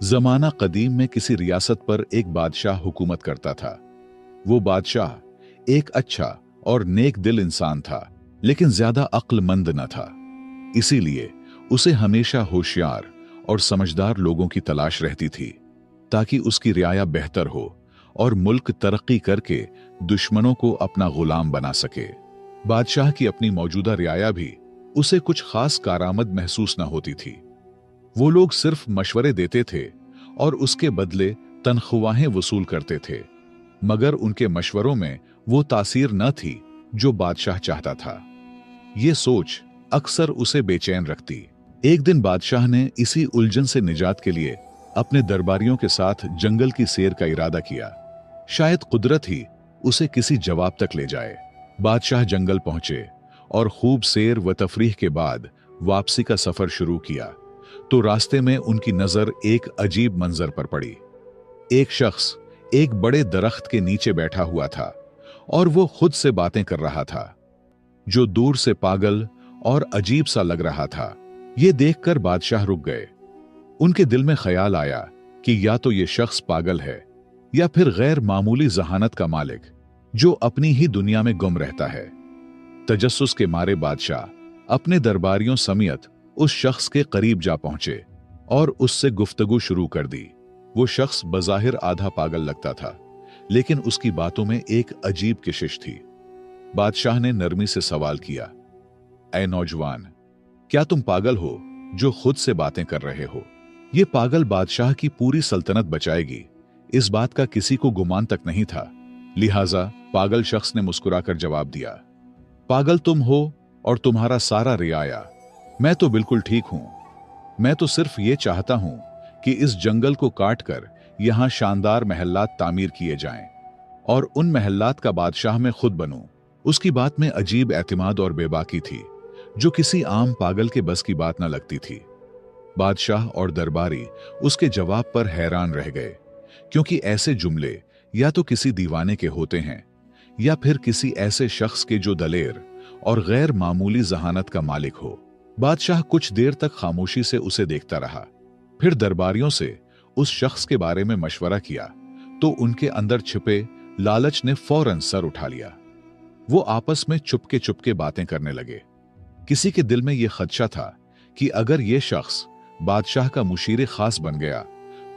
जमाना कदीम में किसी रियासत पर एक बादशाह हुकूमत करता था। वो बादशाह एक अच्छा और नेक दिल इंसान था, लेकिन ज्यादा अक्लमंद न था। इसीलिए उसे हमेशा होशियार और समझदार लोगों की तलाश रहती थी, ताकि उसकी रियाया बेहतर हो और मुल्क तरक्की करके दुश्मनों को अपना गुलाम बना सके। बादशाह की अपनी मौजूदा रियाया भी उसे कुछ खास कारामद महसूस न होती थी। वो लोग सिर्फ मशवरे देते थे और उसके बदले तनख्वाहें वसूल करते थे, मगर उनके मशवरों में वो तासीर न थी जो बादशाह चाहता था। ये सोच अक्सर उसे बेचैन रखती। एक दिन बादशाह ने इसी उलझन से निजात के लिए अपने दरबारियों के साथ जंगल की सैर का इरादा किया। शायद कुदरत ही उसे किसी जवाब तक ले जाए। बादशाह जंगल पहुंचे और खूब सैर व तफरीह के बाद वापसी का सफर शुरू किया, तो रास्ते में उनकी नजर एक अजीब मंजर पर पड़ी। एक शख्स एक बड़े दरख्त के नीचे बैठा हुआ था और वो खुद से बातें कर रहा था, जो दूर से पागल और अजीब सा लग रहा था। ये देखकर बादशाह रुक गए। उनके दिल में ख्याल आया कि या तो ये शख्स पागल है या फिर गैर मामूली जहानत का मालिक, जो अपनी ही दुनिया में गुम रहता है। तजस्सुस के मारे बादशाह अपने दरबारियों समेत उस शख्स के करीब जा पहुंचे और उससे गुफ्तगू शुरू कर दी। वो शख्स बज़ाहिर आधा पागल लगता था, लेकिन उसकी बातों में एक अजीब कशिश थी। बादशाह ने नरमी से सवाल किया, ऐ नौजवान, क्या तुम पागल हो जो खुद से बातें कर रहे हो? ये पागल बादशाह की पूरी सल्तनत बचाएगी, इस बात का किसी को गुमान तक नहीं था। लिहाजा पागल शख्स ने मुस्कुराकर जवाब दिया, पागल तुम हो और तुम्हारा सारा रियाया। मैं तो बिल्कुल ठीक हूं। मैं तो सिर्फ ये चाहता हूं कि इस जंगल को काटकर यहां शानदार महल्लात तामीर किए जाएं और उन महल्लात का बादशाह मैं खुद बनूं। उसकी बात में अजीब एतमाद और बेबाकी थी, जो किसी आम पागल के बस की बात न लगती थी। बादशाह और दरबारी उसके जवाब पर हैरान रह गए, क्योंकि ऐसे जुमले या तो किसी दीवाने के होते हैं या फिर किसी ऐसे शख्स के जो दलेर और गैर मामूली जहानत का मालिक हो। बादशाह कुछ देर तक खामोशी से उसे देखता रहा, फिर दरबारियों से उस शख्स के बारे में मशवरा किया, तो उनके अंदर छिपे लालच ने फौरन सर उठा लिया। वो आपस में चुपके चुपके बातें करने लगे। किसी के दिल में यह खदशा था कि अगर यह शख्स बादशाह का मुशीर खास बन गया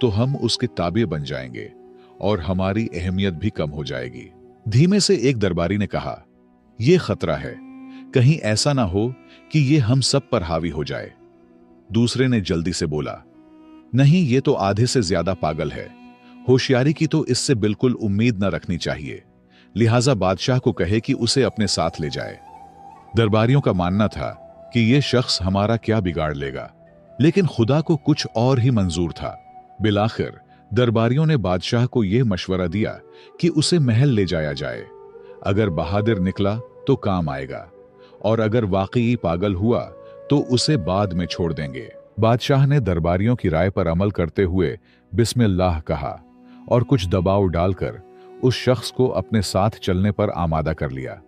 तो हम उसके ताबे बन जाएंगे और हमारी अहमियत भी कम हो जाएगी। धीमे से एक दरबारी ने कहा, यह खतरा है, कहीं ऐसा ना हो कि ये हम सब पर हावी हो जाए। दूसरे ने जल्दी से बोला, नहीं, ये तो आधे से ज्यादा पागल है। होशियारी की तो इससे बिल्कुल उम्मीद न रखनी चाहिए। लिहाजा बादशाह को कहे कि उसे अपने साथ ले जाए। दरबारियों का मानना था कि यह शख्स हमारा क्या बिगाड़ लेगा, लेकिन खुदा को कुछ और ही मंजूर था। बिलाखिर दरबारियों ने बादशाह को यह मशवरा दिया कि उसे महल ले जाया जाए। अगर बहादुर निकला तो काम आएगा, और अगर वाकई पागल हुआ तो उसे बाद में छोड़ देंगे। बादशाह ने दरबारियों की राय पर अमल करते हुए बिस्मिल्लाह कहा और कुछ दबाव डालकर उस शख्स को अपने साथ चलने पर आमादा कर लिया।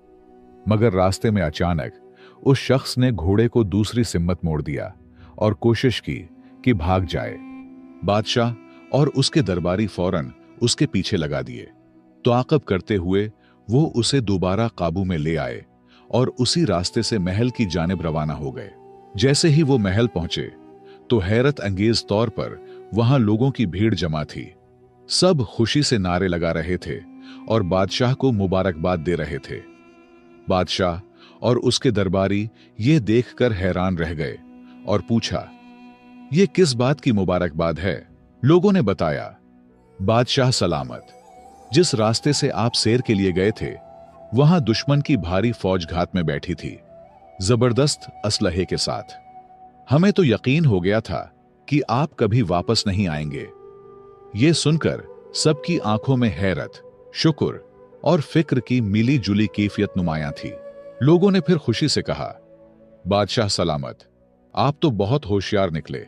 मगर रास्ते में अचानक उस शख्स ने घोड़े को दूसरी सिम्मत मोड़ दिया और कोशिश की कि भाग जाए। बादशाह और उसके दरबारी फौरन उसके पीछे लगा दिए। ताक़ब करते हुए वो उसे दोबारा काबू में ले आए और उसी रास्ते से महल की जानिब रवाना हो गए। जैसे ही वो महल पहुंचे तो हैरत अंगेज तौर पर वहां लोगों की भीड़ जमा थी। सब खुशी से नारे लगा रहे थे और बादशाह को मुबारकबाद दे रहे थे। बादशाह और उसके दरबारी ये देखकर हैरान रह गए और पूछा, ये किस बात की मुबारकबाद है? लोगों ने बताया, बादशाह सलामत, जिस रास्ते से आप सैर के लिए गए थे वहां दुश्मन की भारी फौज घात में बैठी थी, जबरदस्त असलहे के साथ। हमें तो यकीन हो गया था कि आप कभी वापस नहीं आएंगे। यह सुनकर सबकी आंखों में हैरत, शुक्र और फिक्र की मिली जुली कैफियत नुमायां थी। लोगों ने फिर खुशी से कहा, बादशाह सलामत, आप तो बहुत होशियार निकले,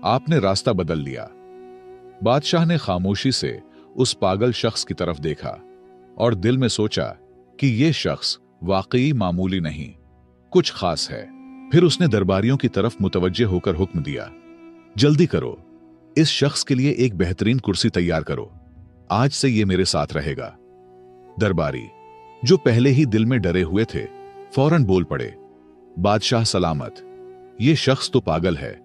आपने रास्ता बदल लिया। बादशाह ने खामोशी से उस पागल शख्स की तरफ देखा और दिल में सोचा कि यह शख्स वाकई मामूली नहीं, कुछ खास है। फिर उसने दरबारियों की तरफ मुतवज्जे होकर हुक्म दिया, जल्दी करो, इस शख्स के लिए एक बेहतरीन कुर्सी तैयार करो, आज से ये मेरे साथ रहेगा। दरबारी, जो पहले ही दिल में डरे हुए थे, फौरन बोल पड़े, बादशाह सलामत, ये शख्स तो पागल है,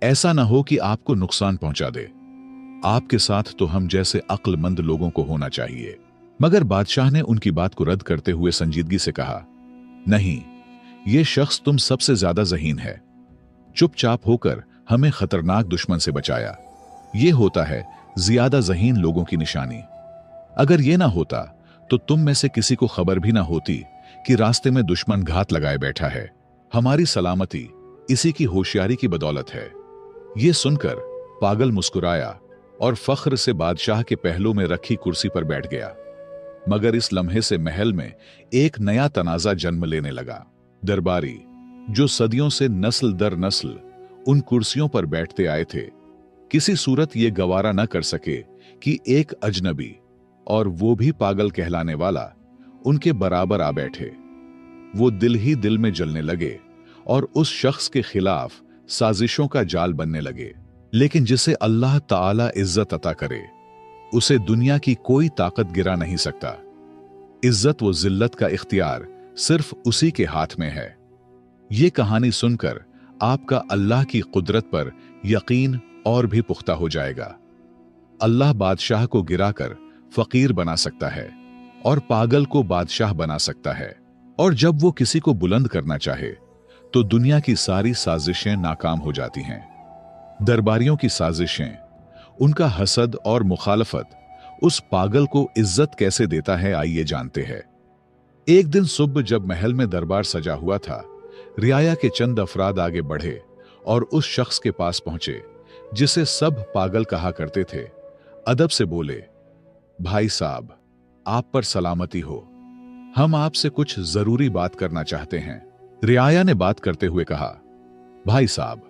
ऐसा ना हो कि आपको नुकसान पहुंचा दे। आपके साथ तो हम जैसे अक्लमंद लोगों को होना चाहिए। मगर बादशाह ने उनकी बात को रद्द करते हुए संजीदगी से कहा, नहीं, ये शख्स तुम सबसे ज्यादा ज़हीन है। चुपचाप होकर हमें खतरनाक दुश्मन से बचाया। ये होता है ज्यादा ज़हीन लोगों की निशानी। अगर ये ना होता तो तुम में से किसी को खबर भी ना होती कि रास्ते में दुश्मन घात लगाए बैठा है। हमारी सलामती इसी की होशियारी की बदौलत है। ये सुनकर पागल मुस्कुराया और फख्र से बादशाह के पहलू में रखी कुर्सी पर बैठ गया। मगर इस लम्हे से महल में एक नया तनाजा जन्म लेने लगा। दरबारी, जो सदियों से नस्ल दर नस्ल उन कुर्सियों पर बैठते आए थे, किसी सूरत ये गवारा न कर सके कि एक अजनबी, और वो भी पागल कहलाने वाला, उनके बराबर आ बैठे। वो दिल ही दिल में जलने लगे और उस शख्स के खिलाफ साजिशों का जाल बनने लगे। लेकिन जिसे अल्लाह ताला इज्जत अता करे, उसे दुनिया की कोई ताकत गिरा नहीं सकता। इज्जत व जिल्लत का इख्तियार सिर्फ उसी के हाथ में है। ये कहानी सुनकर आपका अल्लाह की कुदरत पर यकीन और भी पुख्ता हो जाएगा। अल्लाह बादशाह को गिराकर फकीर बना सकता है और पागल को बादशाह बना सकता है। और जब वो किसी को बुलंद करना चाहे तो दुनिया की सारी साजिशें नाकाम हो जाती हैं। दरबारियों की साजिशें, उनका हसद और मुखालफत उस पागल को इज्जत कैसे देता है, आइए जानते हैं। एक दिन सुबह जब महल में दरबार सजा हुआ था, रियाया के चंद अफराद आगे बढ़े और उस शख्स के पास पहुंचे जिसे सब पागल कहा करते थे। अदब से बोले, भाई साहब, आप पर सलामती हो, हम आपसे कुछ जरूरी बात करना चाहते हैं। रियाया ने बात करते हुए कहा, भाई साहब,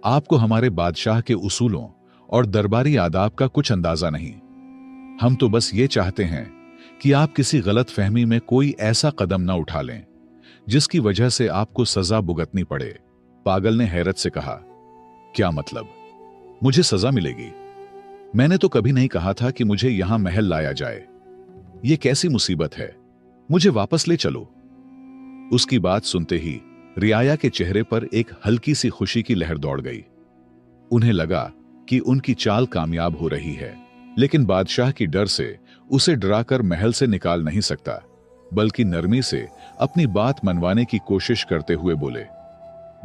आपको हमारे बादशाह के उसूलों और दरबारी आदाब का कुछ अंदाजा नहीं। हम तो बस ये चाहते हैं कि आप किसी गलत फहमी में कोई ऐसा कदम न उठा लें जिसकी वजह से आपको सजा भुगतनी पड़े। पागल ने हैरत से कहा, क्या मतलब, मुझे सजा मिलेगी? मैंने तो कभी नहीं कहा था कि मुझे यहां महल लाया जाए। यह कैसी मुसीबत है, मुझे वापस ले चलो। उसकी बात सुनते ही रियाया के चेहरे पर एक हल्की सी खुशी की लहर दौड़ गई। उन्हें लगा कि उनकी चाल कामयाब हो रही है, लेकिन बादशाह की डर से उसे डराकर महल से निकाल नहीं सकता, बल्कि नरमी से अपनी बात मनवाने की कोशिश करते हुए बोले,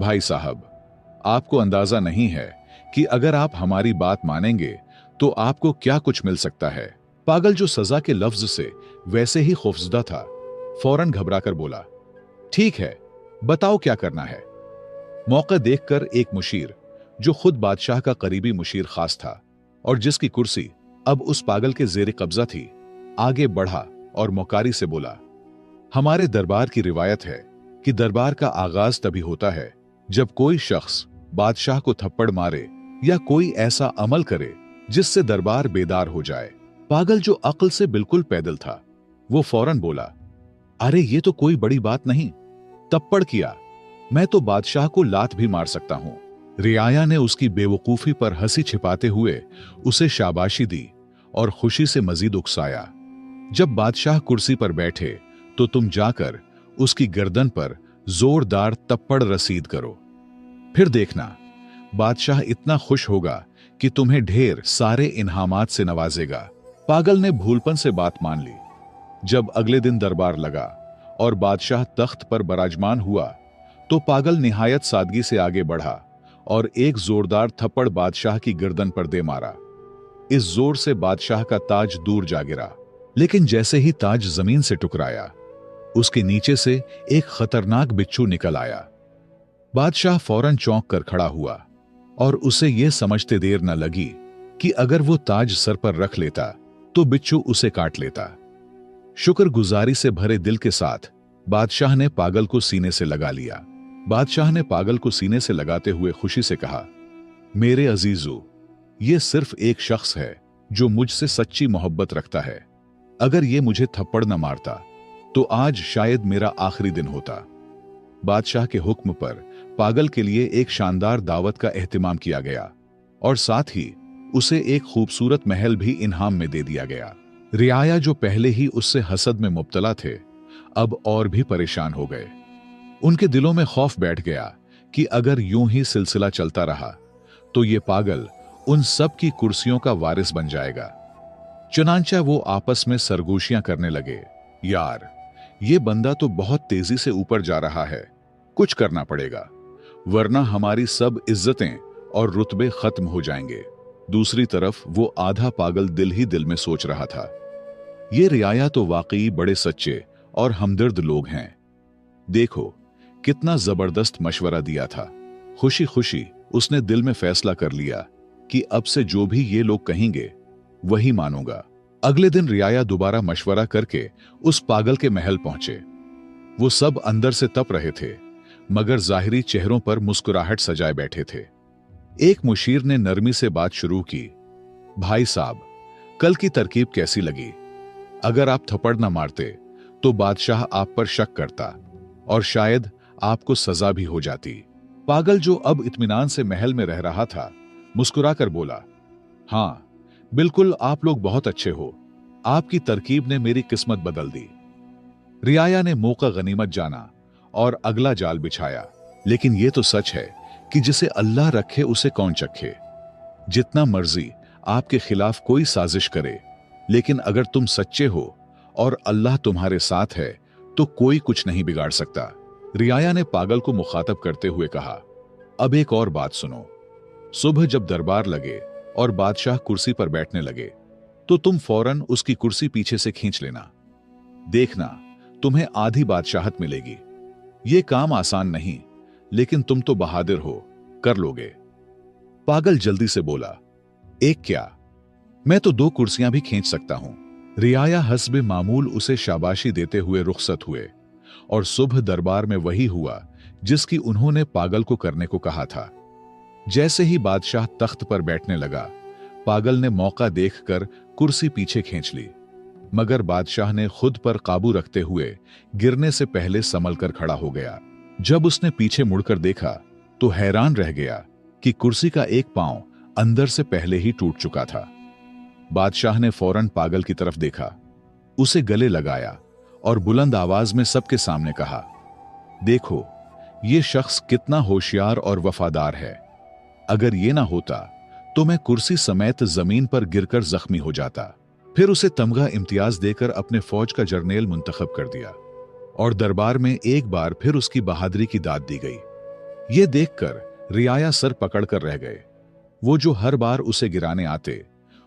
भाई साहब, आपको अंदाजा नहीं है कि अगर आप हमारी बात मानेंगे तो आपको क्या कुछ मिल सकता है। पागल, जो सजा के लफ्ज से वैसे ही खौफजदा था, फौरन घबराकर बोला, ठीक है, बताओ क्या करना है। मौका देखकर एक मुशीर, जो खुद बादशाह का करीबी मुशीर खास था और जिसकी कुर्सी अब उस पागल के जेर कब्जा थी, आगे बढ़ा और मौकारी से बोला, हमारे दरबार की रिवायत है कि दरबार का आगाज तभी होता है जब कोई शख्स बादशाह को थप्पड़ मारे या कोई ऐसा अमल करे जिससे दरबार बेदार हो जाए। पागल, जो अक्ल से बिल्कुल पैदल था, वो फौरन बोला, अरे ये तो कोई बड़ी बात नहीं, थप्पड़ किया, मैं तो बादशाह को लात भी मार सकता हूं। रियाया ने उसकी बेवकूफी पर हंसी छिपाते हुए उसे शाबाशी दी और खुशी से मजीद उकसाया। जब बादशाह कुर्सी पर बैठे तो तुम जाकर उसकी गर्दन पर जोरदार थप्पड़ रसीद करो, फिर देखना बादशाह इतना खुश होगा कि तुम्हें ढेर सारे इनामात से नवाजेगा। पागल ने भूलपन से बात मान ली। जब अगले दिन दरबार लगा और बादशाह तख्त पर बराजमान हुआ तो पागल निहायत सादगी से आगे बढ़ा और एक जोरदार थप्पड़ बादशाह की गर्दन पर दे मारा। इस जोर से बादशाह का ताज दूर जा गिरा, लेकिन जैसे ही ताज जमीन से टकराया, उसके नीचे से एक खतरनाक बिच्छू निकल आया। बादशाह फौरन चौंक कर खड़ा हुआ और उसे यह समझते देर न लगी कि अगर वो ताज सर पर रख लेता तो बिच्छू उसे काट लेता। शुक्रगुजारी से भरे दिल के साथ बादशाह ने पागल को सीने से लगा लिया। बादशाह ने पागल को सीने से लगाते हुए खुशी से कहा, मेरे अजीजों, ये सिर्फ एक शख्स है जो मुझसे सच्ची मोहब्बत रखता है। अगर ये मुझे थप्पड़ न मारता तो आज शायद मेरा आखिरी दिन होता। बादशाह के हुक्म पर पागल के लिए एक शानदार दावत का एहतिमाम किया गया और साथ ही उसे एक खूबसूरत महल भी इनाम में दे दिया गया। रियाया, जो पहले ही उससे हसद में मुब्तला थे, अब और भी परेशान हो गए। उनके दिलों में खौफ बैठ गया कि अगर यूं ही सिलसिला चलता रहा तो ये पागल उन सब की कुर्सियों का वारिस बन जाएगा। चुनांचा वो आपस में सरगोशियां करने लगे, यार ये बंदा तो बहुत तेजी से ऊपर जा रहा है, कुछ करना पड़ेगा, वरना हमारी सब इज्जतें और रुतबे खत्म हो जाएंगे। दूसरी तरफ वो आधा पागल दिल ही दिल में सोच रहा था, ये रियाया तो वाकई बड़े सच्चे और हमदर्द लोग हैं। देखो कितना जबरदस्त मशवरा दिया था। खुशी खुशी उसने दिल में फैसला कर लिया कि अब से जो भी ये लोग कहेंगे वही मानूंगा। अगले दिन रियाया दोबारा मशवरा करके उस पागल के महल पहुंचे। वो सब अंदर से तप रहे थे, मगर जाहिरी चेहरों पर मुस्कुराहट सजाए बैठे थे। एक मुशीर ने नरमी से बात शुरू की, भाई साहब, कल की तरकीब कैसी लगी? अगर आप थप्पड़ न मारते तो बादशाह आप पर शक करता और शायद आपको सजा भी हो जाती। पागल, जो अब इत्मीनान से महल में रह रहा था, मुस्कुराकर बोला, हाँ बिल्कुल, आप लोग बहुत अच्छे हो, आपकी तरकीब ने मेरी किस्मत बदल दी। रियाया ने मौका गनीमत जाना और अगला जाल बिछाया। लेकिन यह तो सच है कि जिसे अल्लाह रखे उसे कौन चखे। जितना मर्जी आपके खिलाफ कोई साजिश करे, लेकिन अगर तुम सच्चे हो और अल्लाह तुम्हारे साथ है तो कोई कुछ नहीं बिगाड़ सकता। रियाया ने पागल को मुखातब करते हुए कहा, अब एक और बात सुनो। सुबह जब दरबार लगे और बादशाह कुर्सी पर बैठने लगे तो तुम फौरन उसकी कुर्सी पीछे से खींच लेना। देखना, तुम्हें आधी बादशाहत मिलेगी। यह काम आसान नहीं, लेकिन तुम तो बहादुर हो, कर लोगे। पागल जल्दी से बोला, एक क्या, मैं तो 2 कुर्सियां भी खींच सकता हूं। रियाया हस्बे मामूल उसे शाबाशी देते हुए रुखसत हुए और सुबह दरबार में वही हुआ जिसकी उन्होंने पागल को करने को कहा था। जैसे ही बादशाह तख्त पर बैठने लगा, पागल ने मौका देखकर कुर्सी पीछे खींच ली, मगर बादशाह ने खुद पर काबू रखते हुए गिरने से पहले संभल कर खड़ा हो गया। जब उसने पीछे मुड़कर देखा तो हैरान रह गया कि कुर्सी का एक पांव अंदर से पहले ही टूट चुका था। बादशाह ने फौरन पागल की तरफ देखा, उसे गले लगाया और बुलंद आवाज में सबके सामने कहा, देखो ये शख्स कितना होशियार और वफादार है। अगर ये ना होता तो मैं कुर्सी समेत जमीन पर गिरकर जख्मी हो जाता। फिर उसे तमगा इम्तियाज देकर अपने फौज का जर्नेल मुंतखब कर दिया और दरबार में एक बार फिर उसकी बहादुरी की दाद दी गई। ये देखकर रियाया सर पकड़कर रह गए। वो जो हर बार उसे गिराने आते,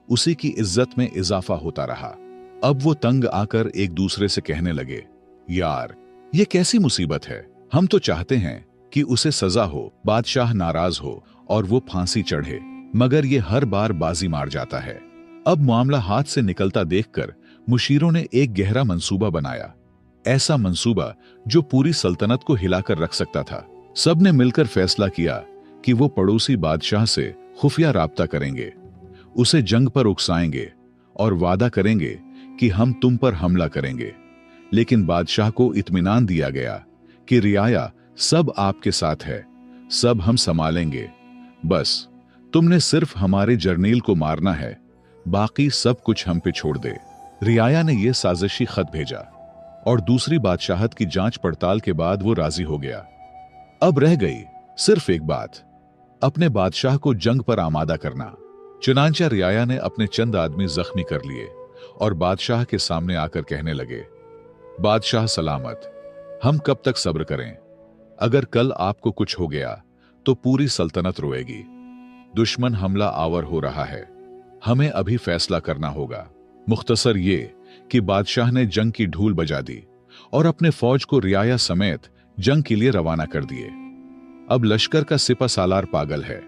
उसी की इज्जत में इजाफा होता रहा। अब वो तंग आकर एक दूसरे से कहने लगे, यार ये कैसी मुसीबत है। हम तो चाहते हैं कि उसे सजा हो, बादशाह नाराज हो और वो फांसी चढ़े, मगर ये हर बार बाजी मार जाता है। अब मामला हाथ से निकलता देखकर मुशीरों ने एक गहरा मंसूबा बनाया, ऐसा मंसूबा जो पूरी सल्तनत को हिलाकर रख सकता था। सबने मिलकर फैसला किया कि वो पड़ोसी बादशाह से खुफिया राब्ता करेंगे, उसे जंग पर उकसाएंगे और वादा करेंगे कि हम तुम पर हमला करेंगे। लेकिन बादशाह को इत्मीनान दिया गया कि रियाया सब आपके साथ है, सब हम संभालेंगे, बस तुमने सिर्फ हमारे जर्नील को मारना है, बाकी सब कुछ हम पे छोड़ दे। रियाया ने यह साजिशी खत भेजा और दूसरी बादशाहत की जांच पड़ताल के बाद वो राजी हो गया। अब रह गई सिर्फ एक बात, अपने बादशाह को जंग पर आमादा करना। चुनांचा रियाया ने अपने चंद आदमी जख्मी कर लिए और बादशाह के सामने आकर कहने लगे, बादशाह सलामत, हम कब तक सब्र करें? अगर कल आपको कुछ हो गया तो पूरी सल्तनत रोएगी। दुश्मन हमला आवर हो रहा है, हमें अभी फैसला करना होगा। मुख्तसर ये कि बादशाह ने जंग की ढूल बजा दी और अपने फौज को रियाया समेत जंग के लिए रवाना कर दिए। अब लश्कर का सिपा सालार पागल है,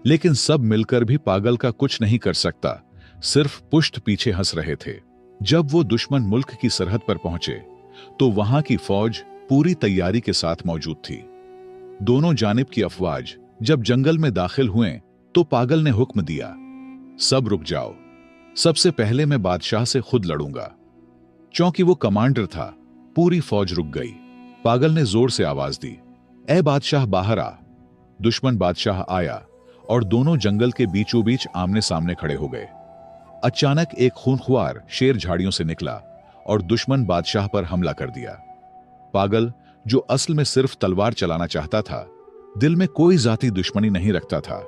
लेकिन सब मिलकर भी पागल का कुछ नहीं कर सकता, सिर्फ पुष्ट पीछे हंस रहे थे। जब वो दुश्मन मुल्क की सरहद पर पहुंचे तो वहां की फौज पूरी तैयारी के साथ मौजूद थी। दोनों जानिब की अफवाज जब जंगल में दाखिल हुए तो पागल ने हुक्म दिया, सब रुक जाओ, सबसे पहले मैं बादशाह से खुद लड़ूंगा। चूंकि वो कमांडर था, पूरी फौज रुक गई। पागल ने जोर से आवाज दी, ए बादशाह बाहर आ। दुश्मन बादशाह आया और दोनों जंगल के बीचों बीच आमने सामने खड़े हो गए। अचानक एक खूंखार शेर झाड़ियों से निकला और दुश्मन बादशाह पर हमला कर दिया। पागल, जो असल में सिर्फ तलवार चलाना चाहता था, दिल में कोई जाती दुश्मनी नहीं रखता था,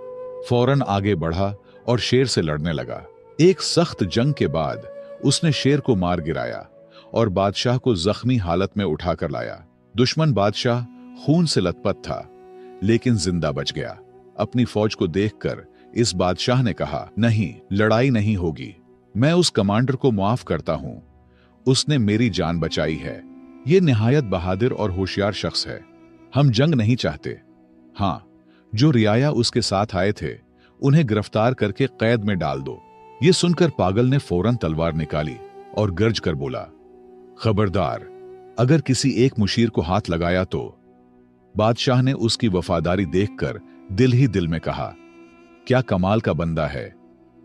फौरन आगे बढ़ा और शेर से लड़ने लगा। एक सख्त जंग के बाद उसने शेर को मार गिराया और बादशाह को जख्मी हालत में उठाकर लाया। दुश्मन बादशाह खून से लथपथ था, लेकिन जिंदा बच गया। अपनी फौज को देखकर इस बादशाह ने कहा, नहीं, लड़ाई नहीं होगी। मैं उस कमांडर को माफ करता हूं, उसने मेरी जान बचाई है। यह निहायत बहादुर और होशियार शख्स है। हम जंग नहीं चाहते। हां, जो रियाया उसके साथ आए थे उन्हें गिरफ्तार करके कैद में डाल दो। यह सुनकर पागल ने फौरन तलवार निकाली और गर्ज कर बोला, खबरदार, अगर किसी एक मुशीर को हाथ लगाया तो। बादशाह ने उसकी वफादारी देखकर दिल ही दिल में कहा, क्या कमाल का बंदा है,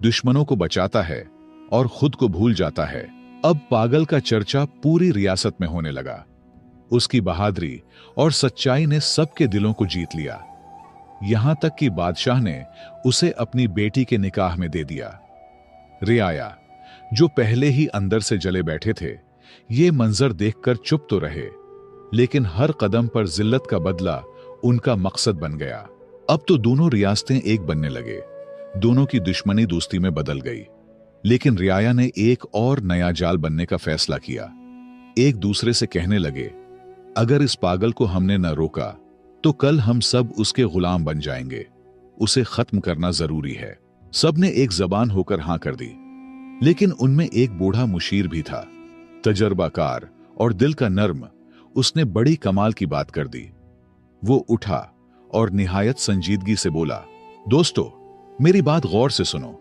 दुश्मनों को बचाता है और खुद को भूल जाता है। अब पागल का चर्चा पूरी रियासत में होने लगा। उसकी बहादुरी और सच्चाई ने सबके दिलों को जीत लिया। यहां तक कि बादशाह ने उसे अपनी बेटी के निकाह में दे दिया। रियाया, जो पहले ही अंदर से जले बैठे थे, ये मंजर देखकर चुप तो रहे, लेकिन हर कदम पर जिल्लत का बदला उनका मकसद बन गया। अब तो दोनों रियासतें एक बनने लगे। दोनों की दुश्मनी दोस्ती में बदल गई। लेकिन रियाया ने एक और नया जाल बनने का फैसला किया। एक दूसरे से कहने लगे, अगर इस पागल को हमने न रोका तो कल हम सब उसके गुलाम बन जाएंगे। उसे खत्म करना जरूरी है। सब ने एक जबान होकर हां कर दी। लेकिन उनमें एक बूढ़ा मुशीर भी था, तजर्बाकार और दिल का नर्म। उसने बड़ी कमाल की बात कर दी। वो उठा और निहायत संजीदगी से बोला, दोस्तों, मेरी बात गौर से सुनो।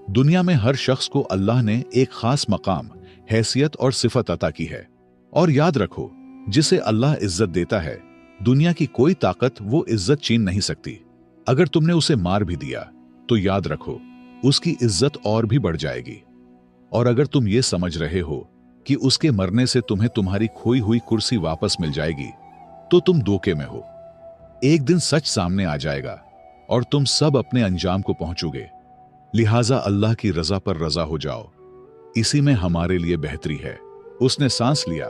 दुनिया में हर शख्स को अल्लाह ने एक खास मकाम, हैसियत और सिफत अता की है। और याद रखो, जिसे अल्लाह इज्जत देता है, दुनिया की कोई ताकत वो इज्जत छीन नहीं सकती। अगर तुमने उसे मार भी दिया तो याद रखो, उसकी इज्जत और भी बढ़ जाएगी। और अगर तुम ये समझ रहे हो कि उसके मरने से तुम्हें तुम्हारी खोई हुई कुर्सी वापस मिल जाएगी, तो तुम धोखे में हो। एक दिन सच सामने आ जाएगा और तुम सब अपने अंजाम को पहुंचोगे। लिहाजा अल्लाह की रजा पर रजा हो जाओ, इसी में हमारे लिए बेहतरी है। उसने सांस लिया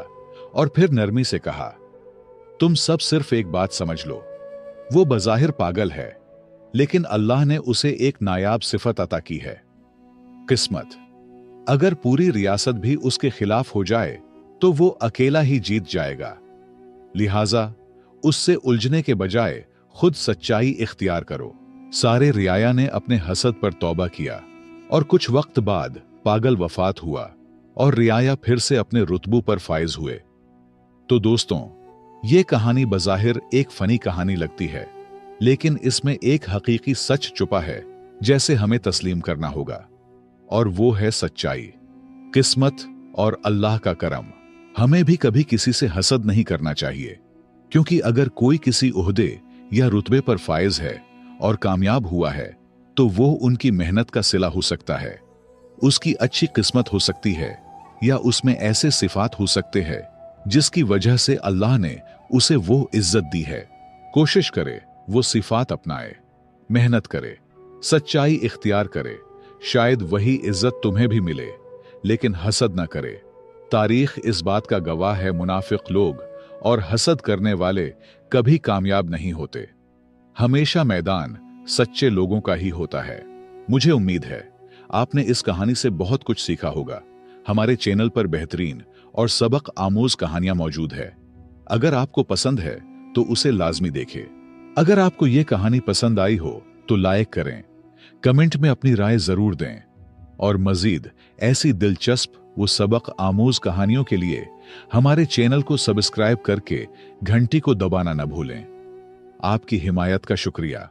और फिर नरमी से कहा, तुम सब सिर्फ एक बात समझ लो, वो बज़ाहिर पागल है, लेकिन अल्लाह ने उसे एक नायाब सिफत अता की है, किस्मत। अगर पूरी रियासत भी उसके खिलाफ हो जाए तो वो अकेला ही जीत जाएगा। लिहाजा उससे उलझने के बजाय खुद सच्चाई इख्तियार करो। सारे रियाया ने अपने हसद पर तौबा किया और कुछ वक्त बाद पागल वफात हुआ और रियाया फिर से अपने रुतबों पर फायज हुए। तो दोस्तों, ये कहानी बज़ाहिर एक फनी कहानी लगती है, लेकिन इसमें एक हकीकी सच छुपा है जैसे हमें तस्लीम करना होगा, और वो है सच्चाई, किस्मत और अल्लाह का करम। हमें भी कभी किसी से हसद नहीं करना चाहिए, क्योंकि अगर कोई किसी ओहदे या रुतबे पर फायज है और कामयाब हुआ है तो वो उनकी मेहनत का सिला हो सकता है, उसकी अच्छी किस्मत हो सकती है, या उसमें ऐसे सिफात हो सकते हैं जिसकी वजह से अल्लाह ने उसे वो इज्जत दी है। कोशिश करे वो सिफात अपनाए, मेहनत करे, सच्चाई इख्तियार करे, शायद वही इज्जत तुम्हें भी मिले। लेकिन हसद न करे। तारीख इस बात का गवाह है, मुनाफिक लोग और हसद करने वाले कभी कामयाब नहीं होते। हमेशा मैदान सच्चे लोगों का ही होता है। मुझे उम्मीद है आपने इस कहानी से बहुत कुछ सीखा होगा। हमारे चैनल पर बेहतरीन और सबक आमोज कहानियां मौजूद है। अगर आपको पसंद है तो उसे लाजमी देखें। अगर आपको यह कहानी पसंद आई हो तो लाइक करें, कमेंट में अपनी राय जरूर दें, और मजीद ऐसी दिलचस्प वो सबक आमोज कहानियों के लिए हमारे चैनल को सब्सक्राइब करके घंटी को दबाना न भूलें। आपकी हिमायत का शुक्रिया।